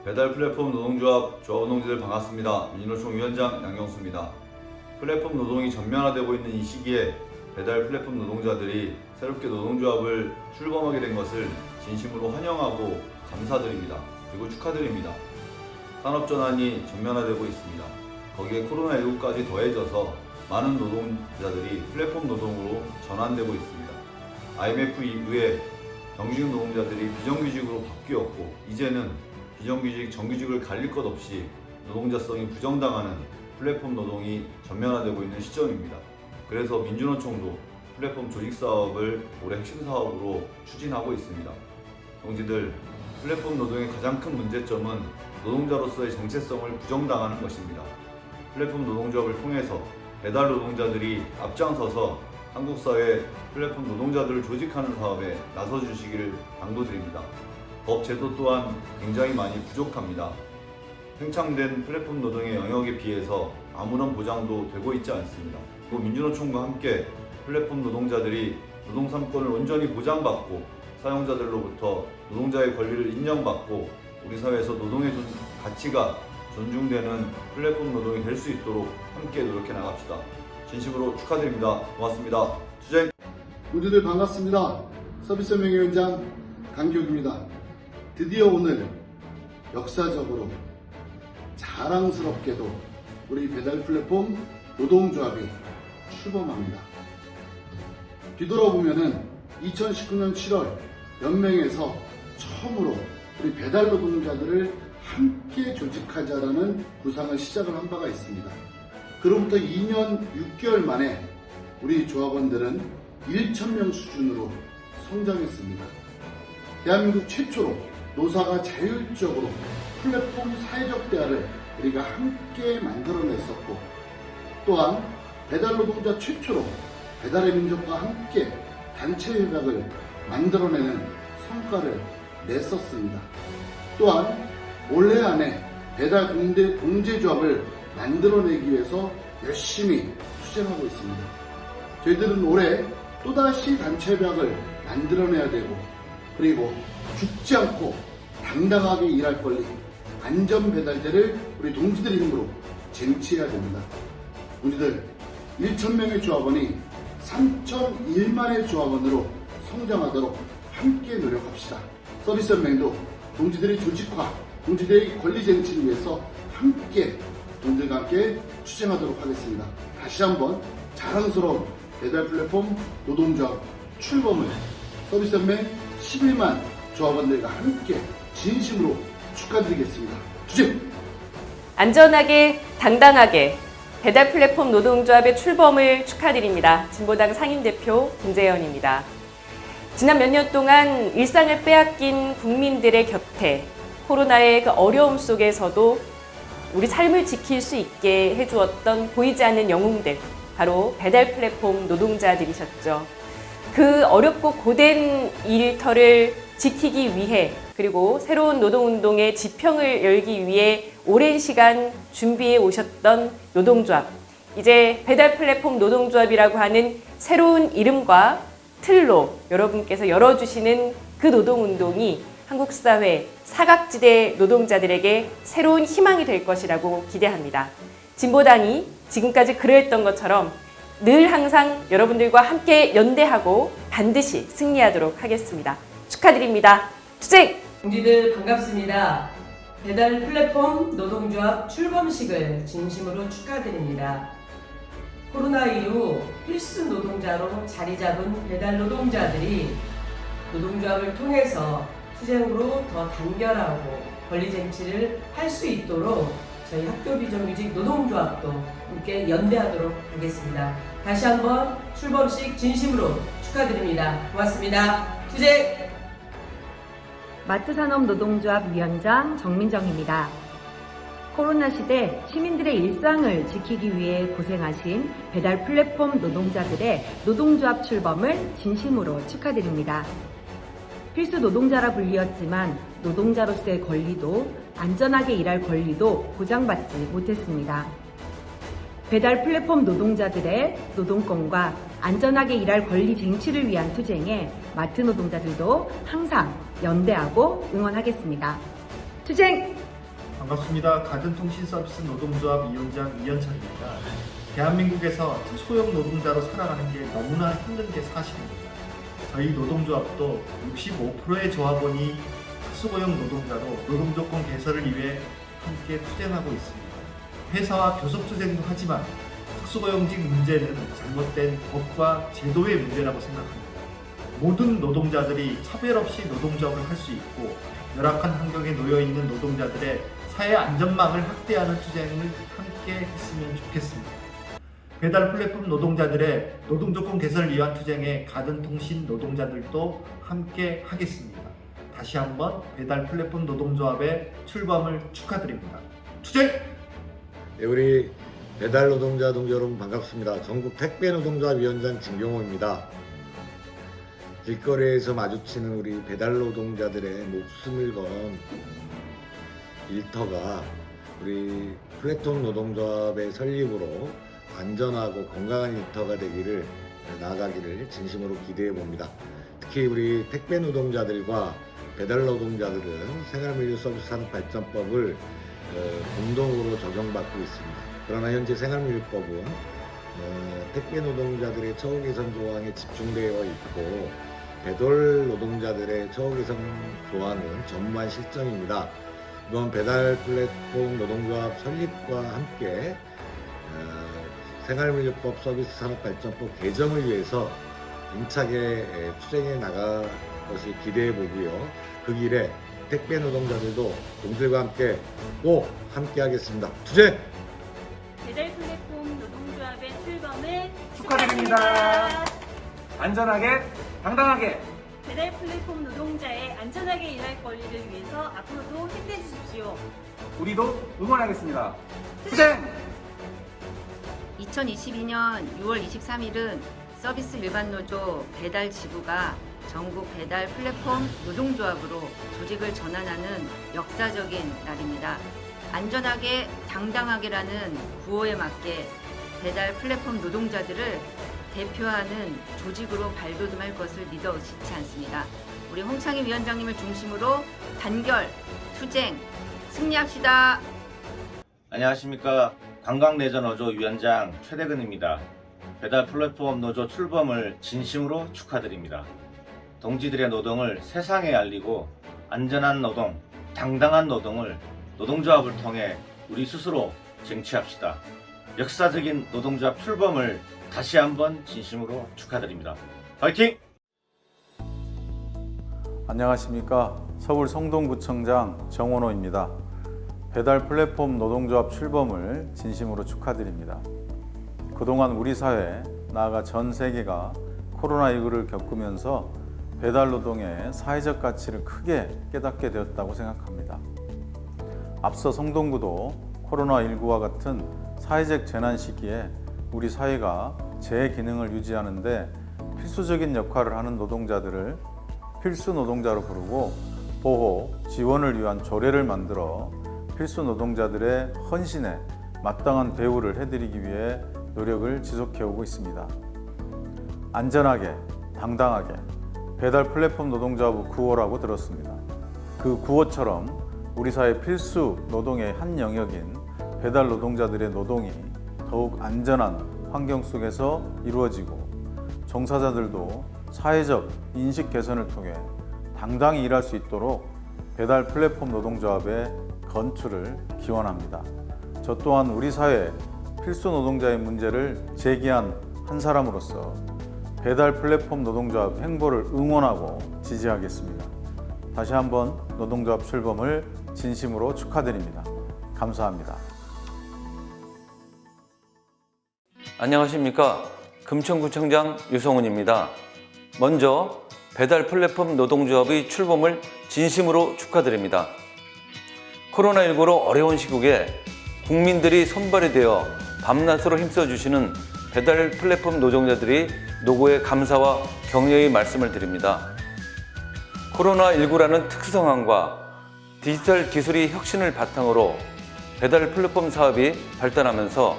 배달 플랫폼 노동조합 조합원동지들 반갑습니다. 민주노총 위원장 양경수입니다. 플랫폼 노동이 전면화되고 있는 이 시기에 배달 플랫폼 노동자들이 새롭게 노동조합을 출범하게 된 것을 진심으로 환영하고 감사드립니다. 그리고 축하드립니다. 산업전환이 전면화되고 있습니다. 거기에 코로나19까지 더해져서 많은 노동자들이 플랫폼 노동으로 전환되고 있습니다. IMF 이후에 정규직 노동자들이 비정규직으로 바뀌었고 이제는 비정규직, 정규직을 가릴 것 없이 노동자성이 부정당하는 플랫폼 노동이 전면화되고 있는 시점입니다. 그래서 민주노총도 플랫폼 조직 사업을 올해 핵심 사업으로 추진하고 있습니다. 동지들, 플랫폼 노동의 가장 큰 문제점은 노동자로서의 정체성을 부정당하는 것입니다. 플랫폼 노동조합을 통해서 배달 노동자들이 앞장서서 한국 사회 플랫폼 노동자들을 조직하는 사업에 나서주시기를 당부드립니다. 법 제도 또한 굉장히 많이 부족합니다. 팽창된 플랫폼 노동의 영역에 비해서 아무런 보장도 되고 있지 않습니다. 그리고 민주노총과 함께 플랫폼 노동자들이 노동 3권을 온전히 보장받고 사용자들로부터 노동자의 권리를 인정받고 우리 사회에서 노동의 가치가 존중되는 플랫폼 노동이 될 수 있도록 함께 노력해 나갑시다. 진심으로 축하드립니다. 고맙습니다. 투쟁! 모두들 반갑습니다. 서비스명예위원장 강기욱입니다. 드디어 오늘 역사적으로 자랑스럽게도 우리 배달 플랫폼 노동조합이 출범합니다. 뒤돌아보면은 2019년 7월 연맹에서 처음으로 우리 배달 노동자들을 함께 조직하자라는 구상을 시작을 한 바가 있습니다. 그로부터 2년 6개월 만에 우리 조합원들은 1,000명 수준으로 성장했습니다. 대한민국 최초로 노사가 자율적으로 플랫폼 사회적 대화를 우리가 함께 만들어냈었고, 또한 배달 노동자 최초로 배달의 민족과 함께 단체 협약을 만들어내는 성과를 냈었습니다. 또한 올해 안에 배달 공제조합을 만들어내기 위해서 열심히 투쟁하고 있습니다. 저희들은 올해 또다시 단체 협약을 만들어내야 되고, 그리고 죽지 않고 당당하게 일할 권리, 안전배달제를 우리 동지들 이름으로 쟁취해야 됩니다. 동지들, 1,000명의 조합원이 3,001만의 조합원으로 성장하도록 함께 노력합시다. 서비스연맹도 동지들의 조직화, 동지들의 권리 쟁취를 위해서 함께 동지들과 함께 추진하도록 하겠습니다. 다시 한번 자랑스러운 배달 플랫폼 노동조합 출범을 서비스연맹 11만 조합원들과 함께 진심으로 축하드리겠습니다. 투쟁! 안전하게, 당당하게 배달 플랫폼 노동조합의 출범을 축하드립니다. 진보당 상임대표 김재현입니다. 지난 몇 년 동안 일상을 빼앗긴 국민들의 곁에 코로나의 그 어려움 속에서도 우리 삶을 지킬 수 있게 해주었던 보이지 않는 영웅들, 바로 배달 플랫폼 노동자들이셨죠. 그 어렵고 고된 일터를 지키기 위해, 그리고 새로운 노동운동의 지평을 열기 위해 오랜 시간 준비해 오셨던 노동조합, 이제 배달 플랫폼 노동조합이라고 하는 새로운 이름과 틀로 여러분께서 열어주시는 그 노동운동이 한국 사회 사각지대 노동자들에게 새로운 희망이 될 것이라고 기대합니다. 진보당이 지금까지 그랬던 것처럼 늘 항상 여러분들과 함께 연대하고 반드시 승리하도록 하겠습니다. 축하드립니다. 투쟁! 동지들 반갑습니다. 배달 플랫폼 노동조합 출범식을 진심으로 축하드립니다. 코로나 이후 필수 노동자로 자리 잡은 배달 노동자들이 노동조합을 통해서 투쟁으로 더 단결하고 권리 쟁취를 할 수 있도록 저희 학교 비정규직 노동조합도 함께 연대하도록 하겠습니다. 다시 한번 출범식 진심으로 축하드립니다. 고맙습니다. 투쟁! 마트산업노동조합 위원장 정민정입니다. 코로나 시대 시민들의 일상을 지키기 위해 고생하신 배달 플랫폼 노동자들의 노동조합 출범을 진심으로 축하드립니다. 필수 노동자라 불리었지만 노동자로서의 권리도 안전하게 일할 권리도 보장받지 못했습니다. 배달 플랫폼 노동자들의 노동권과 안전하게 일할 권리 쟁취를 위한 투쟁에 마트 노동자들도 항상 연대하고 응원하겠습니다. 투쟁! 반갑습니다. 가전통신서비스 노동조합 위원장 이현철입니다. 대한민국에서 특수고용 노동자로 살아가는 게 너무나 힘든 게 사실입니다. 저희 노동조합도 65%의 조합원이 특수고용 노동자로 노동조건 개선을 위해 함께 투쟁하고 있습니다. 회사와 교섭투쟁도 하지만 특수고용직 문제는 잘못된 법과 제도의 문제라고 생각합니다. 모든 노동자들이 차별 없이 노동조합을 할 수 있고 열악한 환경에 놓여있는 노동자들의 사회 안전망을 확대하는 투쟁을 함께 했으면 좋겠습니다. 배달 플랫폼 노동자들의 노동조건 개선을 위한 투쟁에 가전통신 노동자들도 함께 하겠습니다. 다시 한번 배달 플랫폼 노동조합의 출범을 축하드립니다. 투쟁! 네, 우리 배달 노동자 동지 여러분 반갑습니다. 전국 택배 노동조합 위원장 진경호입니다. 길거리에서 마주치는 우리 배달 노동자들의 목숨을 건 일터가 우리 플랫폼 노동조합의 설립으로 안전하고 건강한 일터가 되기를 나아가기를 진심으로 기대해 봅니다. 특히 우리 택배 노동자들과 배달 노동자들은 생활물류서비스산업발전법을 공동으로 적용받고 있습니다. 그러나 현재 생활물류법은 택배 노동자들의 처우 개선 조항에 집중되어 있고 배달 노동자들의 처우 개선 조항은 전무한 실정입니다. 이번 배달 플랫폼 노동조합 설립과 함께 생활물류법 서비스산업발전법 개정을 위해서 힘차게 투쟁해 나갈 것을 기대해 보고요. 그 길에 택배 노동자들도 동들과 함께 꼭 함께 하겠습니다. 투쟁! 배달 플랫폼 노동조합의 출범을 축하드립니다. 안전하게, 당당하게 배달 플랫폼 노동자의 안전하게 일할 권리를 위해서 앞으로도 힘내주십시오. 우리도 응원하겠습니다. 투쟁! 2022년 6월 23일은 서비스 일반노조 배달 지부가 전국 배달 플랫폼 노동조합으로 조직을 전환하는 역사적인 날입니다. 안전하게 당당하게라는 구호에 맞게 배달 플랫폼 노동자들을 대표하는 조직으로 발돋움할 것을 믿어 의심치 않습니다. 우리 홍창희 위원장님을 중심으로 단결, 투쟁, 승리합시다. 안녕하십니까. 관광레저노조 위원장 최대근입니다. 배달 플랫폼 노조 출범을 진심으로 축하드립니다. 동지들의 노동을 세상에 알리고 안전한 노동, 당당한 노동을 노동조합을 통해 우리 스스로 쟁취합시다. 역사적인 노동조합 출범을 다시 한번 진심으로 축하드립니다. 화이팅! 안녕하십니까. 서울 성동구청장 정원호입니다. 배달 플랫폼 노동조합 출범을 진심으로 축하드립니다. 그동안 우리 사회, 나아가 전 세계가 코로나19를 겪으면서 배달 노동의 사회적 가치를 크게 깨닫게 되었다고 생각합니다. 앞서 성동구도 코로나19와 같은 사회적 재난 시기에 우리 사회가 제 기능을 유지하는 데 필수적인 역할을 하는 노동자들을 필수 노동자로 부르고 보호, 지원을 위한 조례를 만들어 필수 노동자들의 헌신에 마땅한 대우를 해드리기 위해 노력을 지속해오고 있습니다. 안전하게, 당당하게 배달 플랫폼 노동조합 구호라고 들었습니다. 그 구호처럼 우리 사회 필수 노동의 한 영역인 배달 노동자들의 노동이 더욱 안전한 환경 속에서 이루어지고 종사자들도 사회적 인식 개선을 통해 당당히 일할 수 있도록 배달 플랫폼 노동조합의 건출을 기원합니다. 저 또한 우리 사회 필수 노동자의 문제를 제기한 한 사람으로서 배달 플랫폼 노동조합 행보를 응원하고 지지하겠습니다. 다시 한번 노동조합 출범을 진심으로 축하드립니다. 감사합니다. 안녕하십니까. 금천구청장 유성훈입니다. 먼저 배달 플랫폼 노동조합의 출범을 진심으로 축하드립니다. 코로나19로 어려운 시국에 국민들이 손발이 되어 밤낮으로 힘써주시는 배달 플랫폼 노동자들이 노고에 감사와 격려의 말씀을 드립니다. 코로나19라는 특수 상황과 디지털 기술의 혁신을 바탕으로 배달 플랫폼 사업이 발달하면서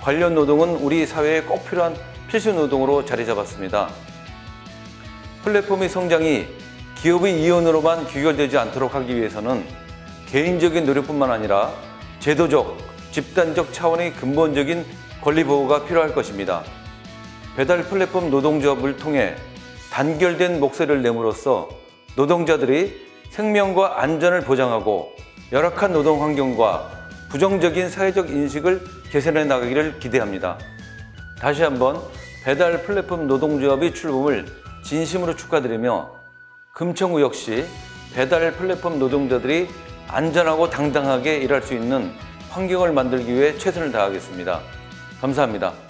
관련 노동은 우리 사회에 꼭 필요한 필수 노동으로 자리 잡았습니다. 플랫폼의 성장이 기업의 이윤으로만 귀결되지 않도록 하기 위해서는 개인적인 노력뿐만 아니라 제도적, 집단적 차원의 근본적인 권리 보호가 필요할 것입니다. 배달 플랫폼 노동조합을 통해 단결된 목소리를 내므로써 노동자들이 생명과 안전을 보장하고 열악한 노동 환경과 부정적인 사회적 인식을 개선해 나가기를 기대합니다. 다시 한번 배달 플랫폼 노동조합의 출범을 진심으로 축하드리며 금천구 역시 배달 플랫폼 노동자들이 안전하고 당당하게 일할 수 있는 환경을 만들기 위해 최선을 다하겠습니다. 감사합니다.